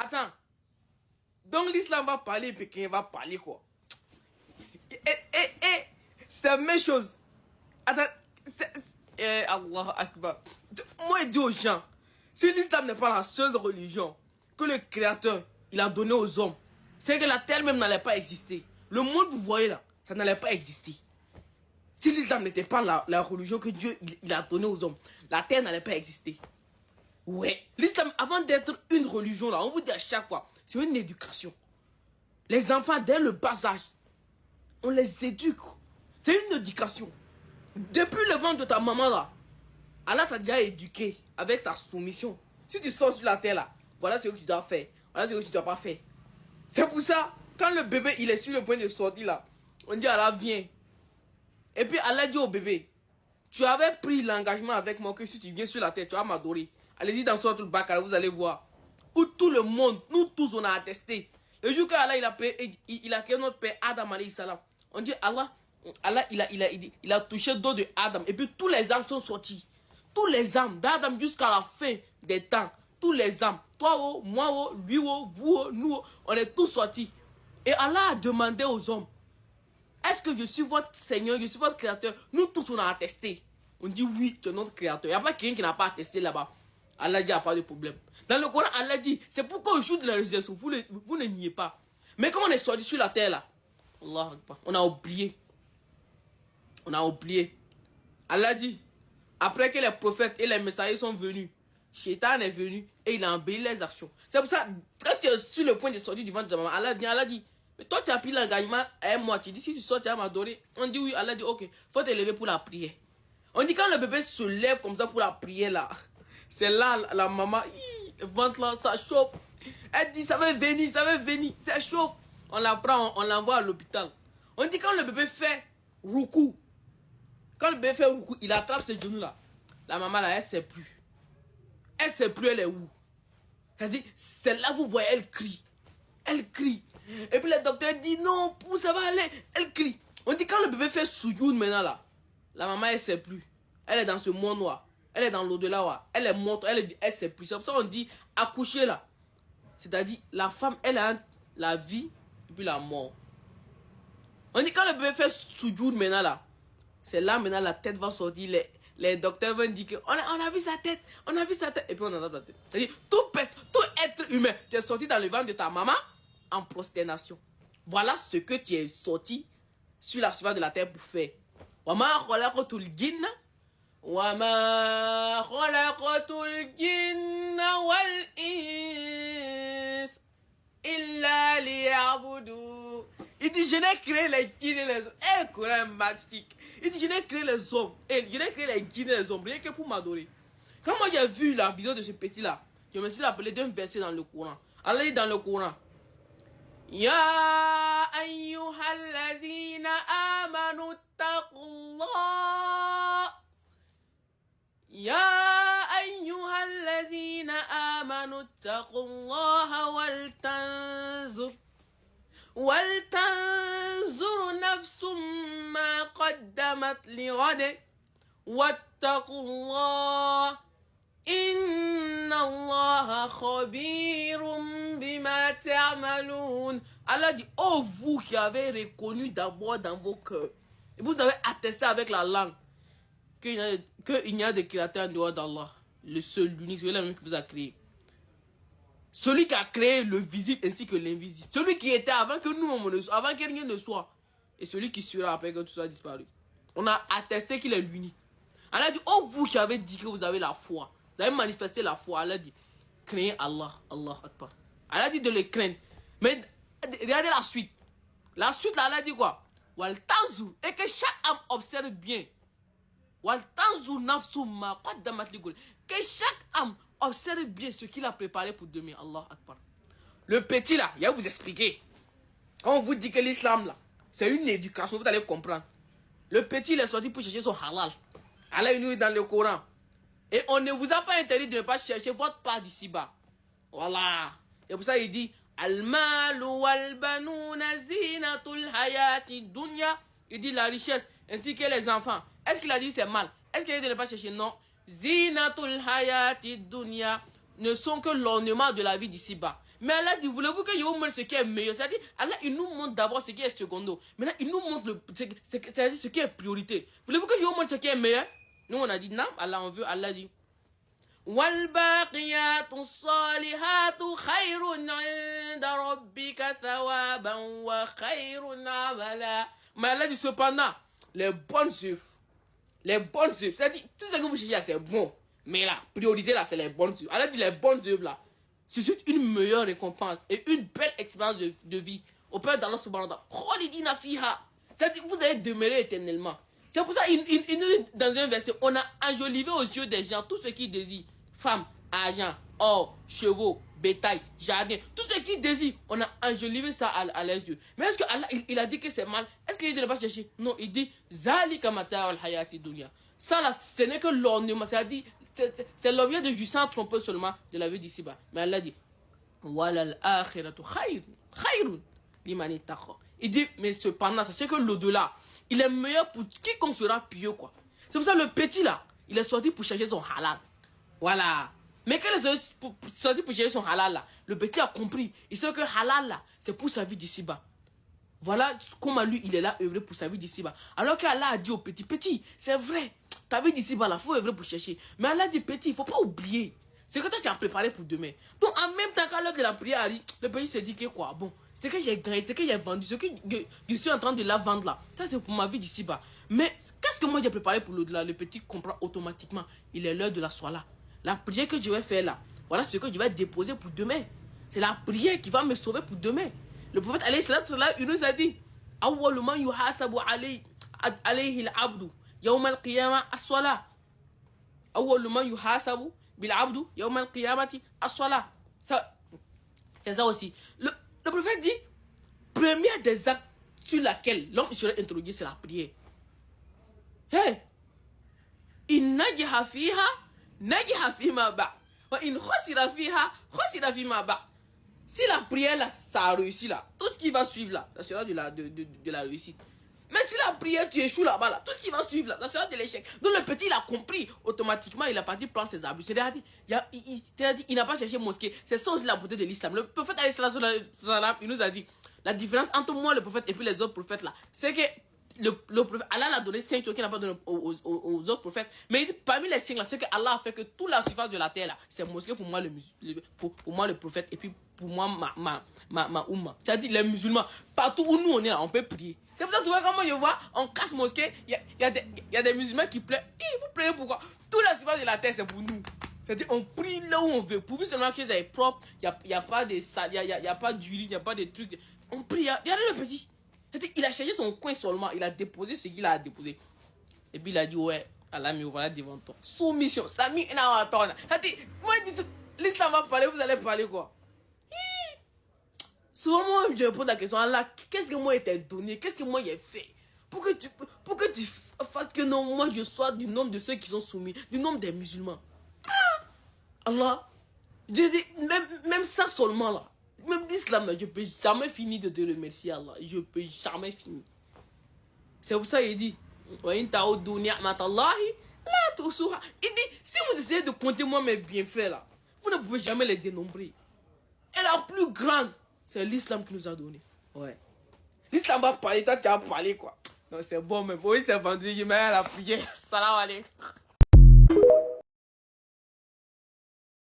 Attends. Donc l'islam va parler, Pékin va parler quoi? C'est la même chose. Attends. Allah Akbar. Moi, je dis aux gens, si l'islam n'est pas la seule religion que le Créateur il a donné aux hommes, c'est que la terre même n'allait pas exister. Le monde, vous voyez là, ça n'allait pas exister. Si l'islam n'était pas la religion que Dieu il a donnée aux hommes, la terre n'allait pas exister. Ouais. L'islam, avant d'être une religion, là, on vous dit à chaque fois, c'est une éducation. Les enfants, dès le bas âge, on les éduque. C'est une éducation. Depuis le ventre de ta maman, là, Allah t'a déjà éduqué avec sa soumission. Si tu sors sur la terre, là, voilà ce que tu dois faire. Voilà ce que tu ne dois pas faire. C'est pour ça, quand le bébé, il est sur le point de sortir, là, on dit Allah, viens. Et puis Allah dit au bébé, tu avais pris l'engagement avec moi que si tu viens sur la terre, tu vas m'adorer. Allez-y dans Sourate Al-Baqara, vous allez voir. Où tout le monde, nous tous, on a attesté. Le jour qu'Allah il a créé notre père Adam alayhi salam. On dit Allah il a touché le dos de Adam. Et puis tous les âmes sont sortis. Tous les âmes d'Adam jusqu'à la fin des temps. Tous les âmes. Toi, moi, lui, vous, nous, on est tous sortis. Et Allah a demandé aux hommes, est-ce que je suis votre Seigneur, je suis votre Créateur? Nous tous on a attesté. On dit oui, tu es notre Créateur. Il n'y a pas quelqu'un qui n'a pas attesté là-bas. Allah dit, il n'y a pas de problème. Dans le Coran, Allah dit, c'est pourquoi au jour de la résurrection, vous ne niez pas. Mais quand on est sorti sur la terre là, Allah, on a oublié. On a oublié. Allah dit, après que les prophètes et les messagers sont venus, Shaitan est venu et il a embelli les actions. C'est pour ça, quand tu es sur le point de sortir du ventre de maman, Allah vient, Allah dit, mais toi tu as pris l'engagement à moi, tu dis si tu sors, tu vas m'adorer. On dit oui, Allah dit ok, faut te lever pour la prière. On dit quand le bébé se lève comme ça pour la prière là, c'est là la maman, le ventre là, ça chauffe. Elle dit ça va venir, ça chauffe. On la prend, on l'envoie à l'hôpital. On dit quand le bébé fait roukou, il attrape ses genoux là. La maman là, elle sait plus. Elle sait plus elle est où. C'est-à-dire, c'est là vous voyez, elle crie. Elle crie. Et puis le docteur dit non, ça va aller. Elle crie. On dit quand le bébé fait soujoud maintenant là, la maman elle sait plus. Elle est dans ce monde noir. Elle est dans l'au-delà. Elle est morte. Elle sait plus. C'est pour ça qu'on dit accoucher là. C'est-à-dire, la femme, elle a la vie et puis la mort. On dit quand le bébé fait soujoud maintenant là, c'est là maintenant la tête va sortir. Les docteurs vont dire qu'on a vu sa tête. On a vu sa tête. Et puis on entend la tête. C'est-à-dire, tout être humain, tu es sorti dans le ventre de ta maman en prosternation. Voilà ce que tu es sorti sur la surface de la terre pour faire. وَمَا خَلَقْتُ الْجِنَّ وَمَا خَلَقْتُ الْجِنَّ وَالْإِنسَ إِلَّا لِيَعْبُدُونَ. Il dit, je n'ai créé les djinns et les hommes. Eh, Coran magique. Il dit, je n'ai créé les hommes. Et je n'ai créé les djinns et les hommes. Rien que pour m'adorer. Quand moi j'ai vu la vidéo de ce petit-là, je me suis rappelé d'un verset dans le Coran. Allah dit dans le Coran, Ya ayyuhallazina amanu taqullah. Ya ayyuhallazina amanu taqullah wal tanzur nafsum ma qaddamat li ghad wattaqullah inna allaha khabirum bima ta'malun. Allah dit, oh vous qui avez reconnu d'abord dans vos cœurs et vous avez attesté avec la langue qu'il n'y a de créateur en dehors d'Allah, le seul, l'unique, celui qui vous a créé. Celui qui a créé le visible ainsi que l'invisible. Celui qui était avant que nous, avant que rien ne soit. Et celui qui sera après que tout soit disparu. On a attesté qu'il est l'unique. Allah dit, oh vous qui avez dit que vous avez la foi. Vous avez manifesté la foi. Allah dit, craignez Allah. Allah Akbar. Allah dit de le craindre. Mais regardez la suite. La suite là, Allah dit quoi? Wal tanzur. Et que chaque âme observe bien. Wal tanzur nafsu ma qaddamat li ghad. Que chaque âme observe bien ce qu'il a préparé pour demain. Allah Akbar. Le petit là, il va vous expliquer. Quand on vous dit que l'islam là, c'est une éducation, vous allez comprendre. Le petit il est sorti pour chercher son halal. Allah nous est dans le Coran. Et on ne vous a pas interdit de ne pas chercher votre part d'ici-bas. Voilà. C'est pour ça qu'il dit Al-malu wal-banuna zinatul hayati dunya. Il dit la richesse ainsi que les enfants. Est-ce qu'il a dit c'est mal? Est-ce qu'il a dit de ne pas chercher? Non. Zinatul hayati dunya. ne sont que l'ornement de la vie d'ici-bas. Mais Allah dit, voulez-vous que je vous montre ce qui est meilleur? C'est-à-dire, Allah, il nous montre d'abord ce qui est secondo. Maintenant, il nous montre c'est-à-dire ce qui est priorité. Voulez-vous que je vous montre ce qui est meilleur? Nous, on a dit, non, Allah, on veut, Allah dit. وَالْبَاقِيَاتُ الصَّالِحَاتُ خَيْرٌ عِنْدَ رَبِّكَ ثَوَابًا وَخَيْرٌ عَمَلًا. Mais Allah dit cependant, les bonnes œuvres, c'est-à-dire, tout ce que vous cherchez, c'est bon. Mais la priorité là, c'est les bonnes œuvres. Allah dit les bonnes œuvres là, suscitent une meilleure récompense et une belle expérience de vie. Au Père d'Allah subhanahu wa ta'ala. C'est-à-dire, vous allez demeurer éternellement. C'est pour ça qu'il nous dit dans un verset, on a enjolivé aux yeux des gens tout ce qu'ils désirent. Femmes, argent, or, chevaux, bétail, jardin, tout ce qu'ils désirent, on a enjolivé ça à leurs yeux. Mais est-ce que Allah, il a dit que c'est mal? Est-ce qu'il dit de ne pas chercher? Non, il dit, Zalika mata al-hayati dunya. Ça là, ce n'est que l'ornement, c'est-à-dire, c'est l'objet de jouissance trompeux seulement de la vie d'ici-bas. Mais Allah dit, Walal akhiratu khayrun liman ittaqa. Il dit, mais cependant, sachez que l'au-delà, il est meilleur pour quiconque sera pieux, quoi. C'est pour ça le petit là, il est sorti pour chercher son halal. Voilà. Mais quand il est sorti pour chercher son halal là, le petit a compris. Il sait que halal là, c'est pour sa vie d'ici-bas. Voilà comment lui, il est là, œuvrer pour sa vie d'ici-bas. Alors qu'Allah a dit au petit, petit, c'est vrai, ta vie d'ici-bas là, il faut œuvrer pour chercher. Mais Allah dit, petit, il ne faut pas oublier. C'est que toi, tu as préparé pour demain. Donc, en même temps, quand l'heure de la prière arrive, le petit se dit que quoi? Bon, c'est que j'ai gagné, c'est que j'ai vendu, ce que je suis en train de la vendre là. Ça, c'est pour ma vie d'ici-bas. Mais, qu'est-ce que moi j'ai préparé pour l'au-delà? Le petit comprend automatiquement. Il est l'heure de la soirée. La prière que je vais faire là, voilà ce que je vais déposer pour demain. C'est la prière qui va me sauver pour demain. Le prophète, il nous a dit, Awwalu man yuhasabu alayhi al-abdu yawm al-qiyamah as-salah. Awwalu man yuhasabu bil-abdu yawm al-qiyamati as-salah. C'est ça aussi. Le prophète dit, première des actes sur laquelle l'homme serait introduit, c'est la prière. Hey! In najaha fiha, najaha fima ba. Wa in khasira fiha, khasira fima ba. Si la prière là, ça a réussi là, tout ce qui va suivre là, ça sera de la réussite. Mais si la prière, tu échoues là-bas là, tout ce qui va suivre là, ça sera de l'échec. Donc le petit, il a compris automatiquement, il a parti prendre ses habits. C'est-à-dire, il n'a pas cherché mosquée. C'est ça aussi la beauté de l'islam. Le prophète, il nous a dit, la différence entre moi, le prophète, et puis les autres prophètes là, c'est que le prophète, Allah l'a donné 5 choses qu'il n'a pas donné aux autres prophètes. Mais il dit, parmi les 5 là, c'est que Allah a fait que toute la surface de la terre là, c'est mosquée pour moi pour moi le prophète et puis pour moi ma oumma. C'est-à-dire les musulmans, partout où nous on est là, on peut prier. C'est pour ça que tu vois comment je vois, on casse mosquée, il y a des musulmans qui pleurent. Et vous priez pourquoi? Toute la surface de la terre c'est pour nous. C'est-à-dire on prie là où on veut. Pourvu seulement qu'ils soient propres, il n'y a pas de sale, il n'y a pas d'huile, il n'y a pas de trucs. On prie, regardez le petit. Il a cherché son coin seulement, il a déposé ce qu'il a déposé. Et puis il a dit, ouais, Allah me voilà devant toi. Soumission, ça mis une heure à toi. Moi, l'islam va parler, vous allez parler quoi? Souvent, moi, je me pose la question, Allah, qu'est-ce que moi t'ai donné? Qu'est-ce que moi j'ai fait? Pour que tu fasses que non, moi je sois du nombre de ceux qui sont soumis, du nombre des musulmans. Ah! Allah, je dis, même ça seulement là. Même l'islam, je ne peux jamais finir de te remercier, Allah. Je ne peux jamais finir. C'est pour ça qu'il dit, il dit, si vous essayez de compter moi mes bienfaits là, vous ne pouvez jamais les dénombrer. Et la plus grande, c'est l'islam qui nous a donné. Ouais. L'islam va parler, toi tu as parlé quoi. Non, c'est bon, mais oui, c'est vendredi, je mets à la prière. Salam alaikum.